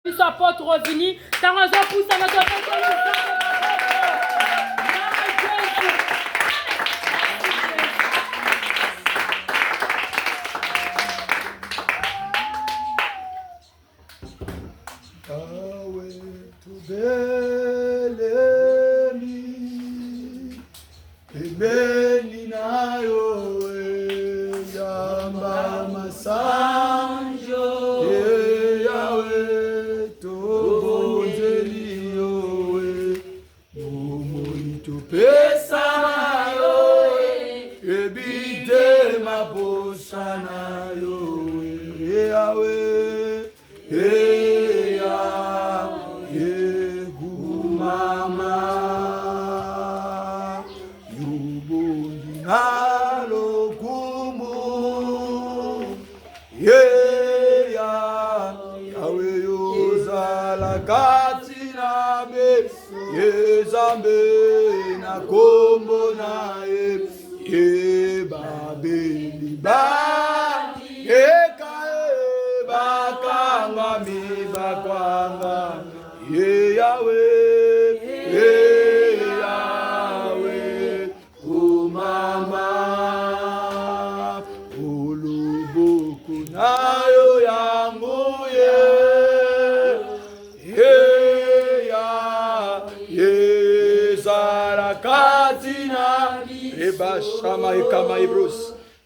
Biso apôtre Rovini, ta raison pour ça notre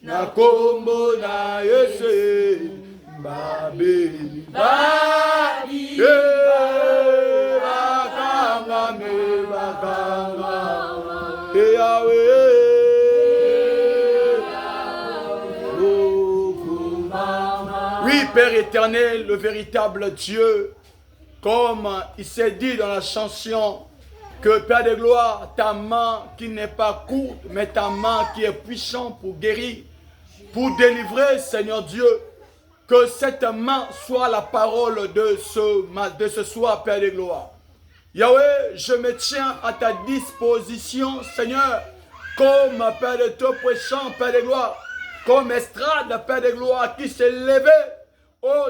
na kombo na Yesu babeli badi bakanga me bakanga Yahweh. Oui, Père éternel, le véritable Dieu, comme il s'est dit dans la chanson, que Père de gloire, ta main qui n'est pas courte, mais ta main qui est puissante pour guérir, pour délivrer, Seigneur Dieu, que cette main soit la parole de ce soir, Père de gloire. Yahweh, je me tiens à ta disposition, Seigneur, comme Père de tout puissant, Père de gloire, comme estrade, Père de gloire, qui s'est levé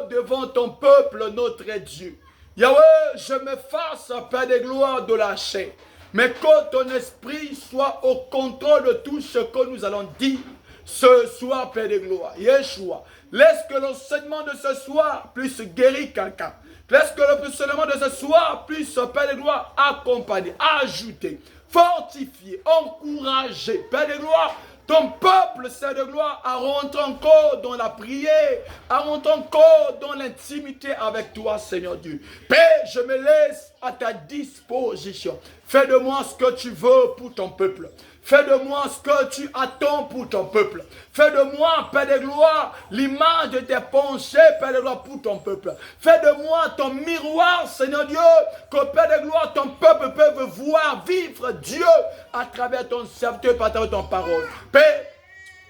devant ton peuple, notre Dieu. Yahweh, je m'efface, Père de gloire, de la chair. Mais que ton esprit soit au contrôle de tout ce que nous allons dire ce soir, Père de gloire. Yeshua, laisse que l'enseignement de ce soir puisse guérir quelqu'un. Laisse que l'enseignement de ce soir puisse, Père de gloire, accompagner, ajouter, fortifier, encourager, Père de gloire, ton peuple, Seigneur de gloire, à rentrer encore dans la prière, à rentrer encore dans l'intimité avec toi, Seigneur Dieu. Père, je me laisse à ta disposition. Fais de moi ce que tu veux pour ton peuple. Fais de moi ce que tu attends pour ton peuple. Fais de moi, Père de gloire, l'image de tes pensées, Père de gloire, pour ton peuple. Fais de moi ton miroir, Seigneur Dieu, que Père de gloire, ton peuple peut voir vivre Dieu à travers ton serviteur, à travers ton parole. Père,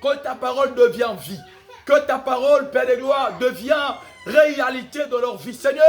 que ta parole devienne vie. Que ta parole, Père de gloire, devienne réalité dans leur vie. Seigneur,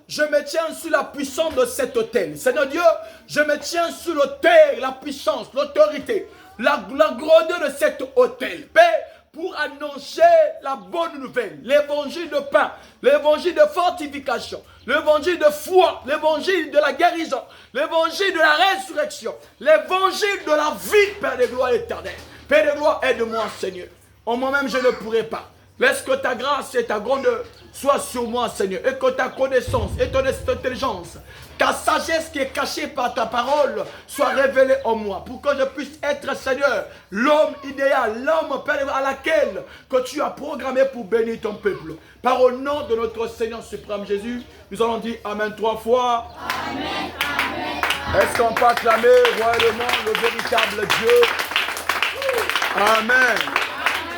je me tiens sur la puissance de cet autel. Seigneur Dieu, je me tiens sur l'autel, la puissance, l'autorité, la grandeur de cet autel. Père, pour annoncer la bonne nouvelle, l'évangile de pain, l'évangile de fortification, l'évangile de foi, l'évangile de la guérison, l'évangile de la résurrection, l'évangile de la vie, Père de gloire éternelle. Père de gloire, aide-moi, Seigneur. En moi-même, je ne pourrai pas. Laisse que ta grâce et ta grandeur soient sur moi, Seigneur, et que ta connaissance et ton intelligence, ta sagesse qui est cachée par ta parole, soit révélée en moi, pour que je puisse être, Seigneur, l'homme idéal, l'homme, Père, à laquelle que tu as programmé pour bénir ton peuple. Par au nom de notre Seigneur suprême Jésus, nous allons dire Amen 3 fois. Amen, Amen. Est-ce qu'on peut acclamer royalement le véritable Dieu? Amen.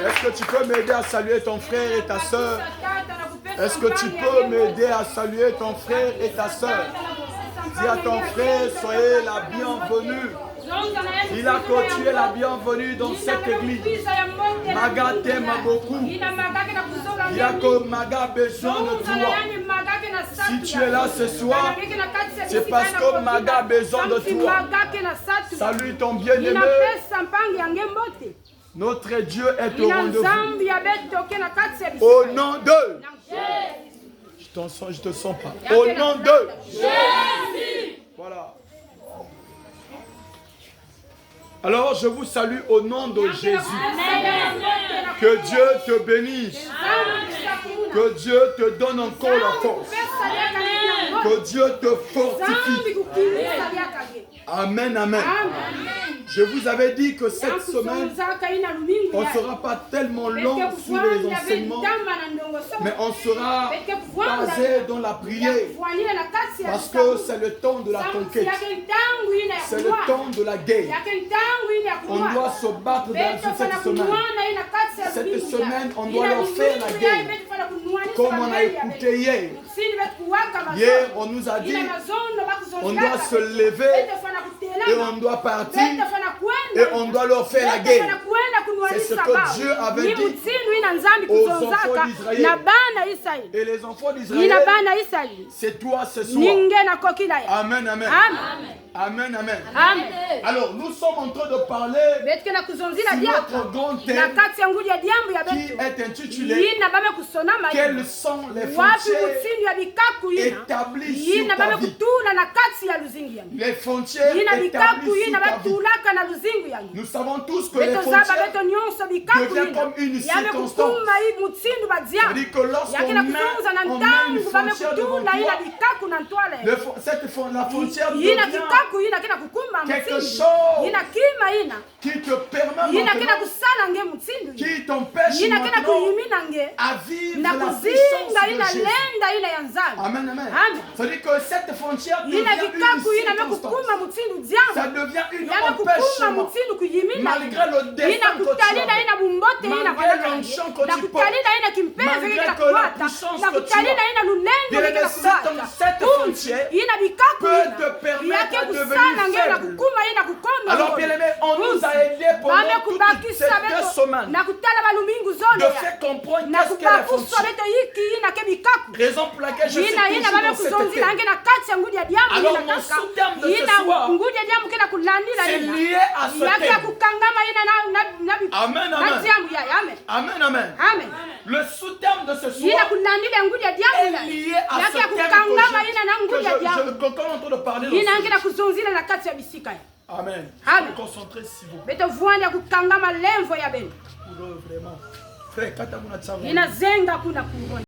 Est-ce que tu peux m'aider à saluer ton frère et ta soeur? Est-ce que tu peux m'aider à saluer ton frère et ta soeur? Dis à ton frère, soyez la bienvenue. Il a que tu es la bienvenue dans cette église. Maga t'aime beaucoup. Il a que Maga a besoin de toi. Si tu es là ce soir, c'est parce que Maga a besoin de toi. Salue ton bien-aimé. Notre Dieu est au rendez-vous. Au nom de Je te sens pas. Au nom de Jésus. Voilà. Alors, je vous salue au nom de Jésus. Que Dieu te bénisse. Que Dieu te donne encore la force. Que Dieu te fortifie. Amen, amen. Je vous avais dit que cette semaine, on ne sera pas tellement long sur les enseignements, mais on sera basé dans la prière. Parce que c'est le temps de la conquête. C'est le temps de la guerre. On doit se battre dans cette semaine. Cette semaine, on doit leur faire la guerre. Comme on a écouté hier. Hier, on nous a dit, on doit se lever et on doit partir et on doit leur faire la guerre. C'est ce que Dieu avait dit aux enfants d'Israël. Et les enfants d'Israël, c'est toi ce soir. Amen, amen. Amen, amen. Alors, nous sommes en train de parler sur notre grand thème qui est intitulé « Quelles sont les frontières établies sur ta vie ?» Les frontières établies sur ta vie. Nous savons tous que les frontières deviennent comme une circonstance. C'est-à-dire que lorsqu'on met une frontière devant toi, la frontière devient quelque chose qui te permet maintenant, qui t'empêche maintenant à vivre la puissance de Jésus. Amen, amen. C'est-à-dire que cette frontière devient une circonstance. Ça devient une empêchement. Malgré le destin que tu as, malgré l'enchant que tu portes, malgré que la puissance que tu as, cette frontière peut te permettre de devenir faible. Alors, bien aimé, on nous a aidé pendant toutes ces 2 semaines de faire comprendre qu'est-ce qu'est la frontière. Raison pour laquelle je suis toujours dans cette thème. Alors, mon sous-terme de ce soir, c'est lié à ce thème. Amen, amen. Amen, amen. Le sous-terme de ce soir est lié à ce thème que je suis en train de parler. Amen. Concentrez s'il vous plaît. Vraiment. Frère,